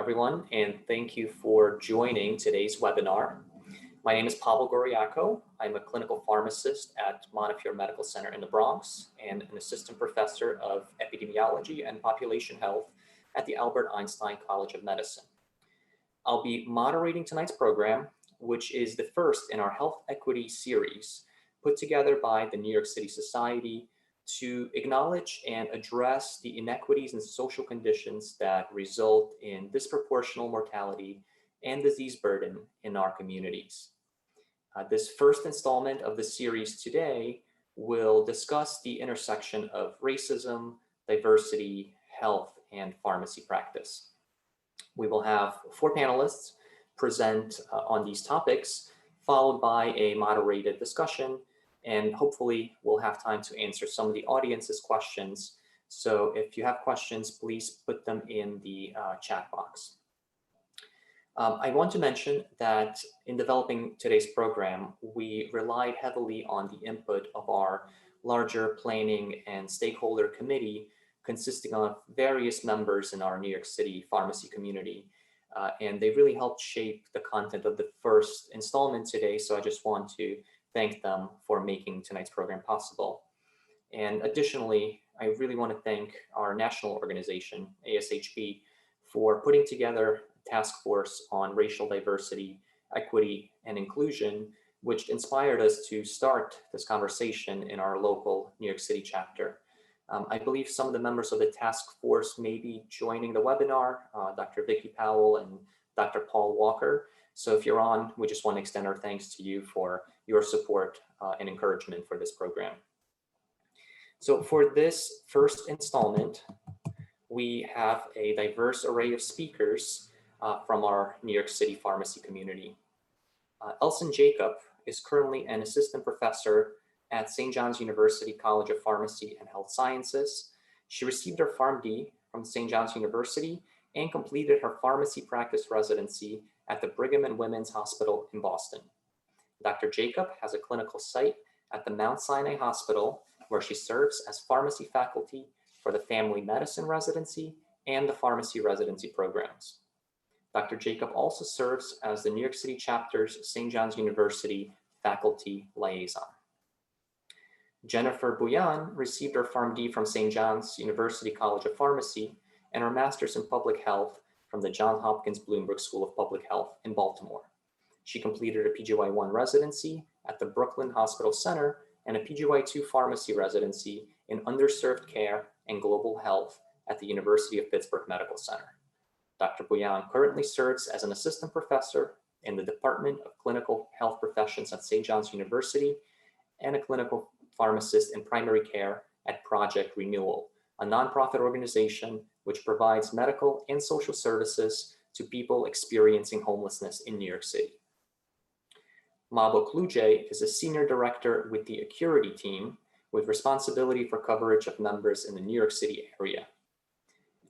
everyone, and thank you for joining today's webinar. My name is Pavel Goriaco. I'm a clinical pharmacist at Montefiore Medical Center in the Bronx and an assistant professor of epidemiology and population health at the Albert Einstein College of Medicine. I'll be moderating tonight's program, which is the first in our health equity series put together by the New York City Society to acknowledge and address the inequities and social conditions that result in disproportional mortality and disease burden in our communities. This first installment of the series today will discuss the intersection of racism, diversity, health, and pharmacy practice. We will have 4 panelists present on these topics, followed by a moderated discussion, and hopefully we'll have time to answer some of the audience's questions. So if you have questions, please put them in the chat box. I want to mention that in developing today's program, we relied heavily on the input of our larger planning and stakeholder committee consisting of various members in our New York City pharmacy community. And they really helped shape the content of the first installment today. So I just want to thank them for making tonight's program possible. And additionally, I really want to thank our national organization, ASHP, for putting together a task force on racial diversity, equity, and inclusion, which inspired us to start this conversation in our local New York City chapter. I believe some of the members of the task force may be joining the webinar, Dr. Vicki Powell and Dr. Paul Walker. So if you're on, we just want to extend our thanks to you for your support and encouragement for this program. So for this first installment, we have a diverse array of speakers from our New York City pharmacy community. Elsen Jacob is currently an assistant professor at St. John's University College of Pharmacy and Health Sciences. She received her PharmD from St. John's University and completed her pharmacy practice residency at the Brigham and Women's Hospital in Boston. Dr. Jacob has a clinical site at the Mount Sinai Hospital, where she serves as pharmacy faculty for the family medicine residency and the pharmacy residency programs. Dr. Jacob also serves as the New York City chapter's St. John's University faculty liaison. Jennifer Bouillon received her PharmD from St. John's University College of Pharmacy and her master's in public health from the Johns Hopkins Bloomberg School of Public Health in Baltimore. She completed a PGY1 residency at the Brooklyn Hospital Center and a PGY2 pharmacy residency in underserved care and global health at the University of Pittsburgh Medical Center. Dr. Bouillon currently serves as an assistant professor in the Department of Clinical Health Professions at St. John's University and a clinical pharmacist in primary care at Project Renewal, a nonprofit organization which provides medical and social services to people experiencing homelessness in New York City. Mabo Kluje is a senior director with the Acuity team with responsibility for coverage of members in the New York City area.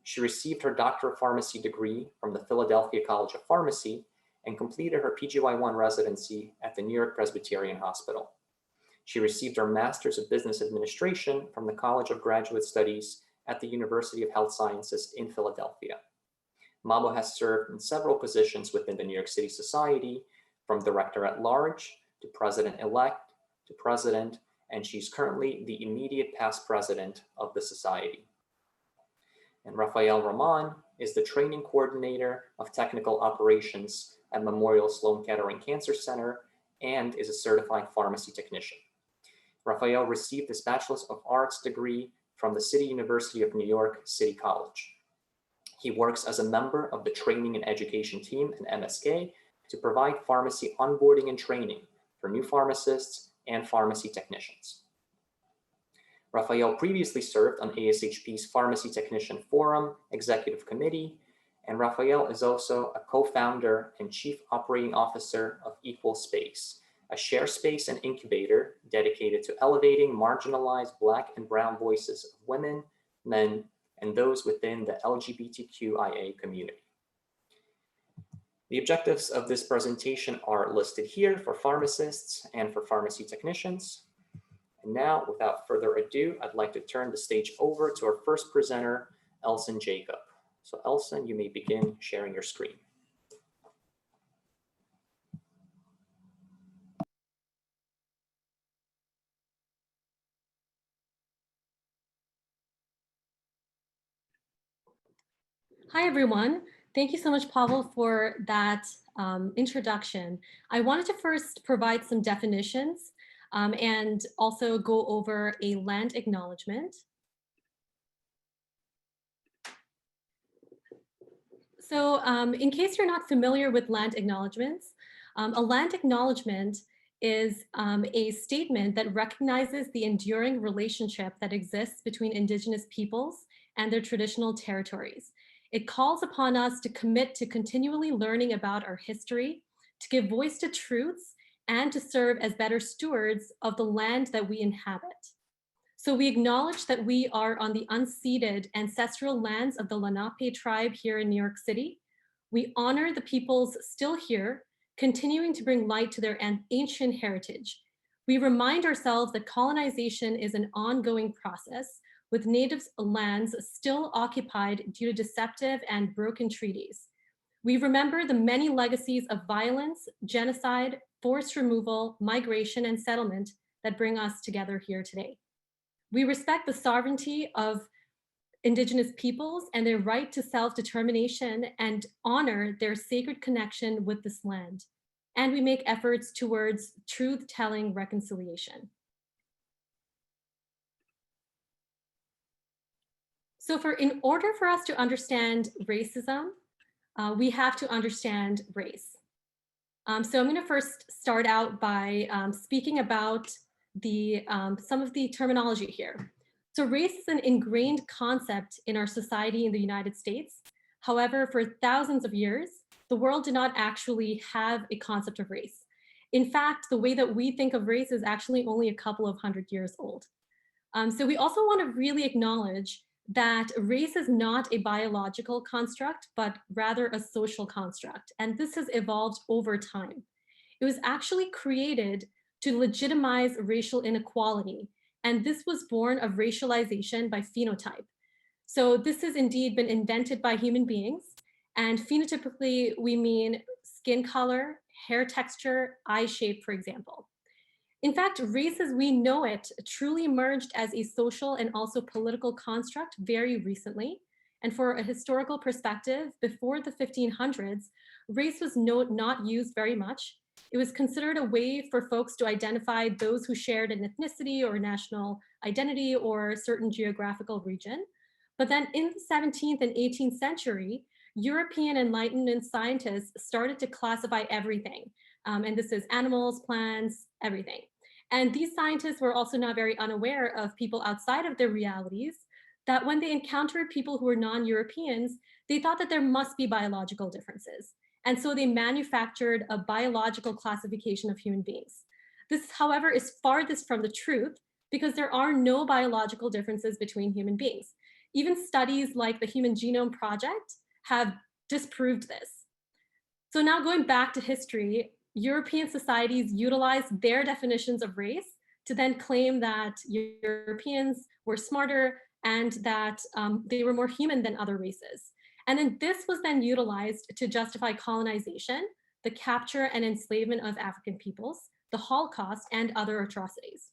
She received her Doctor of Pharmacy degree from the Philadelphia College of Pharmacy and completed her PGY1 residency at the New York Presbyterian Hospital. She received her Master's of Business Administration from the College of Graduate Studies at the University of Health Sciences in Philadelphia. Mabo has served in several positions within the New York City Society, from Director at Large to President-elect to President, and she's currently the immediate past President of the Society. And Rafael Roman is the Training Coordinator of Technical Operations at Memorial Sloan Kettering Cancer Center and is a certified pharmacy technician. Rafael received his Bachelor of Arts degree from the City University of New York City College. He works as a member of the Training and Education team in MSK to provide pharmacy onboarding and training for new pharmacists and pharmacy technicians. Rafael previously served on ASHP's Pharmacy Technician Forum Executive Committee, and Rafael is also a co-founder and chief operating officer of Equal Space, a share space and incubator dedicated to elevating marginalized Black and Brown voices of women, men, and those within the LGBTQIA community. The objectives of this presentation are listed here for pharmacists and for pharmacy technicians. And now, without further ado, I'd like to turn the stage over to our first presenter, Elsen Jacob. So Elsen, you may begin sharing your screen. Hi, everyone. Thank you so much, Pavel, for that introduction. I wanted to first provide some definitions and also go over a land acknowledgement. So in case you're not familiar with land acknowledgements, a land acknowledgement is a statement that recognizes the enduring relationship that exists between Indigenous peoples and their traditional territories. It calls upon us to commit to continually learning about our history, to give voice to truths, and to serve as better stewards of the land that we inhabit. So we acknowledge that we are on the unceded ancestral lands of the Lenape tribe here in New York City. We honor the peoples still here, continuing to bring light to their ancient heritage. We remind ourselves that colonization is an ongoing process, with native lands still occupied due to deceptive and broken treaties. We remember the many legacies of violence, genocide, forced removal, migration, and settlement that bring us together here today. We respect the sovereignty of Indigenous peoples and their right to self-determination and honor their sacred connection with this land. And we make efforts towards truth-telling reconciliation. So in order for us to understand racism, we have to understand race. So I'm going to first start out by speaking about some of the terminology here. So race is an ingrained concept in our society in the United States. However, for thousands of years, the world did not actually have a concept of race. In fact, the way that we think of race is actually only a couple of hundred years old. So we also want to really acknowledge that race is not a biological construct, but rather a social construct. And this has evolved over time. It was actually created to legitimize racial inequality. And this was born of racialization by phenotype. So this has indeed been invented by human beings. And phenotypically, we mean skin color, hair texture, eye shape, for example. In fact, race as we know it truly emerged as a social and also political construct very recently. And for a historical perspective, before the 1500s, race was not used very much. It was considered a way for folks to identify those who shared an ethnicity or national identity or a certain geographical region. But then in the 17th and 18th century, European Enlightenment scientists started to classify everything. And this is animals, plants, everything. And these scientists were also not very unaware of people outside of their realities, that when they encountered people who were non-Europeans, they thought that there must be biological differences. And so they manufactured a biological classification of human beings. This, however, is farthest from the truth because there are no biological differences between human beings. Even studies like the Human Genome Project have disproved this. So now going back to history, European societies utilized their definitions of race to then claim that Europeans were smarter and that they were more human than other races. And then this was then utilized to justify colonization, the capture and enslavement of African peoples, the Holocaust, and other atrocities.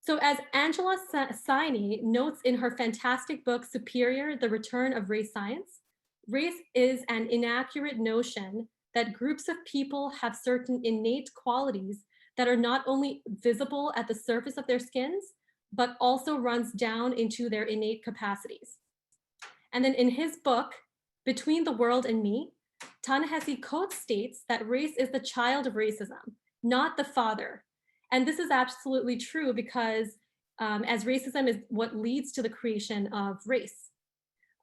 So as Angela Saini notes in her fantastic book, Superior, The Return of Race Science, race is an inaccurate notion that groups of people have certain innate qualities that are not only visible at the surface of their skins, but also runs down into their innate capacities. And then in his book, Between the World and Me, Ta-Nehisi Coates states that race is the child of racism, not the father. And this is absolutely true because as racism is what leads to the creation of race.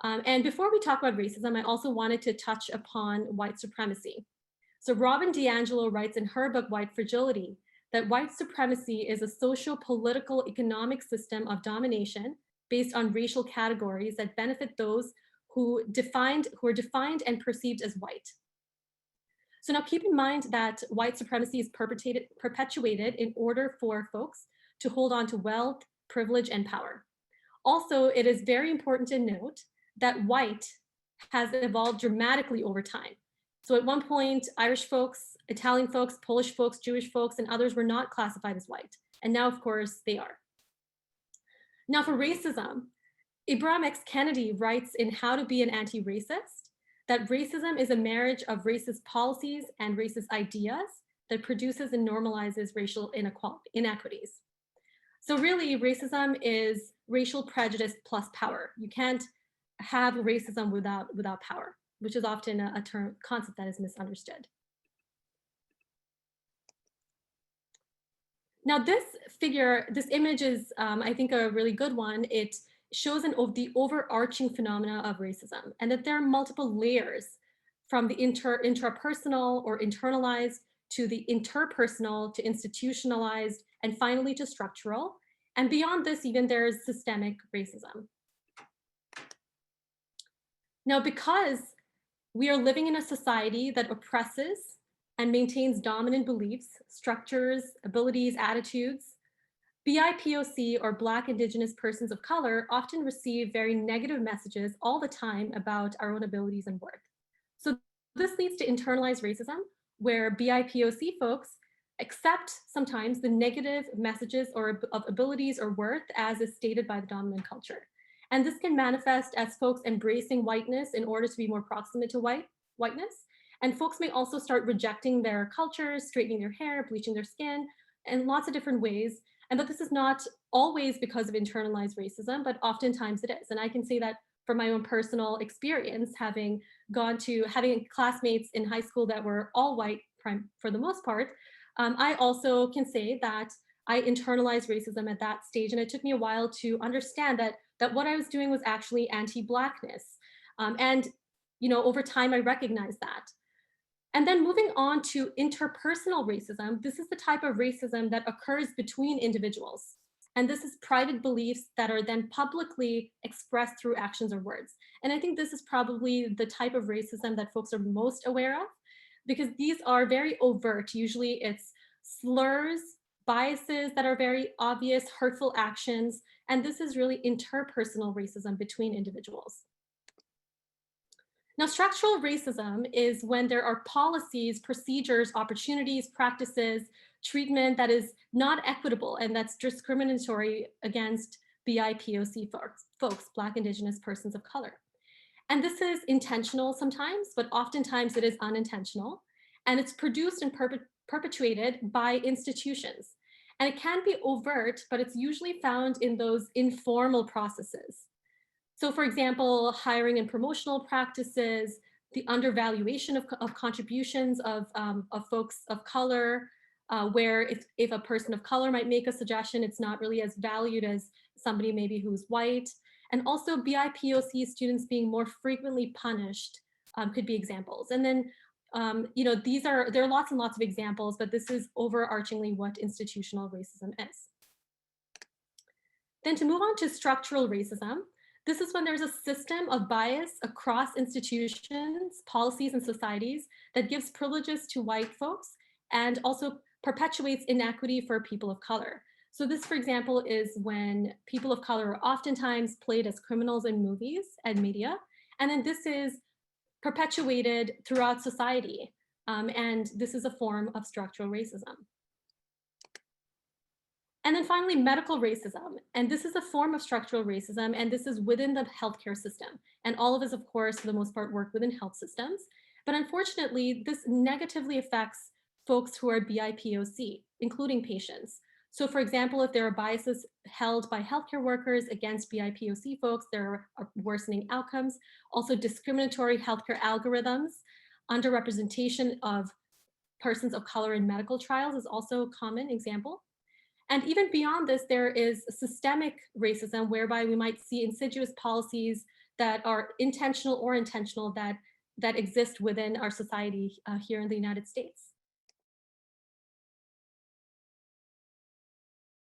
And before we talk about racism, I also wanted to touch upon white supremacy. So Robin DiAngelo writes in her book, White Fragility, that white supremacy is a social, political, economic system of domination based on racial categories that benefit those who are defined and perceived as white. So now keep in mind that white supremacy is perpetuated in order for folks to hold on to wealth, privilege, and power. Also, it is very important to note that white has evolved dramatically over time. So at one point, Irish folks, Italian folks, Polish folks, Jewish folks, and others were not classified as white. And now, of course, they are. Now for racism, Ibram X. Kennedy writes in How to Be an Anti-Racist that racism is a marriage of racist policies and racist ideas that produces and normalizes racial inequities. So really, racism is racial prejudice plus power. You can't have racism without power, which is often a concept that is misunderstood. Now this image is, I think, a really good one. It shows the overarching phenomena of racism, and that there are multiple layers from the intrapersonal or internalized to the interpersonal to institutionalized, and finally to structural. And beyond this, even there's systemic racism. Now, because we are living in a society that oppresses and maintains dominant beliefs, structures, abilities, attitudes, BIPOC, or Black, Indigenous persons of color, often receive very negative messages all the time about our own abilities and worth. So this leads to internalized racism, where BIPOC folks accept sometimes the negative messages of abilities or worth as is stated by the dominant culture. And this can manifest as folks embracing whiteness in order to be more proximate to whiteness. And folks may also start rejecting their cultures, straightening their hair, bleaching their skin, in lots of different ways. And that this is not always because of internalized racism, but oftentimes it is. And I can say that from my own personal experience, having classmates in high school that were all white for the most part, I also can say that I internalized racism at that stage. And it took me a while to understand that what I was doing was actually anti-Blackness. And over time, I recognized that. And then moving on to interpersonal racism, this is the type of racism that occurs between individuals. And this is private beliefs that are then publicly expressed through actions or words. And I think this is probably the type of racism that folks are most aware of, because these are very overt. Usually it's slurs, biases that are very obvious, hurtful actions. And this is really interpersonal racism between individuals. Now, structural racism is when there are policies, procedures, opportunities, practices, treatment that is not equitable and that's discriminatory against BIPOC folks, Black, Indigenous persons of color. And this is intentional sometimes, but oftentimes it is unintentional. And it's produced and perpetuated by institutions. And it can be overt, but it's usually found in those informal processes. So for example, hiring and promotional practices, the undervaluation of contributions of folks of color, where if a person of color might make a suggestion, it's not really as valued as somebody maybe who's white. And also BIPOC students being more frequently punished could be examples. And then, there are lots and lots of examples, but this is overarchingly what institutional racism is. Then to move on to structural racism, this is when there's a system of bias across institutions, policies, and societies that gives privileges to white folks and also perpetuates inequity for people of color. So this, for example, is when people of color are oftentimes played as criminals in movies and media. And then this is perpetuated throughout society. And this is a form of structural racism. And then finally, medical racism. And this is a form of structural racism, and this is within the healthcare system. And all of us, of course, for the most part, work within health systems. But unfortunately, this negatively affects folks who are BIPOC, including patients. So for example, if there are biases held by healthcare workers against BIPOC folks, there are worsening outcomes. Also discriminatory healthcare algorithms, underrepresentation of persons of color in medical trials is also a common example. And even beyond this, there is systemic racism, whereby we might see insidious policies that are intentional or intentional that exist within our society here in the United States.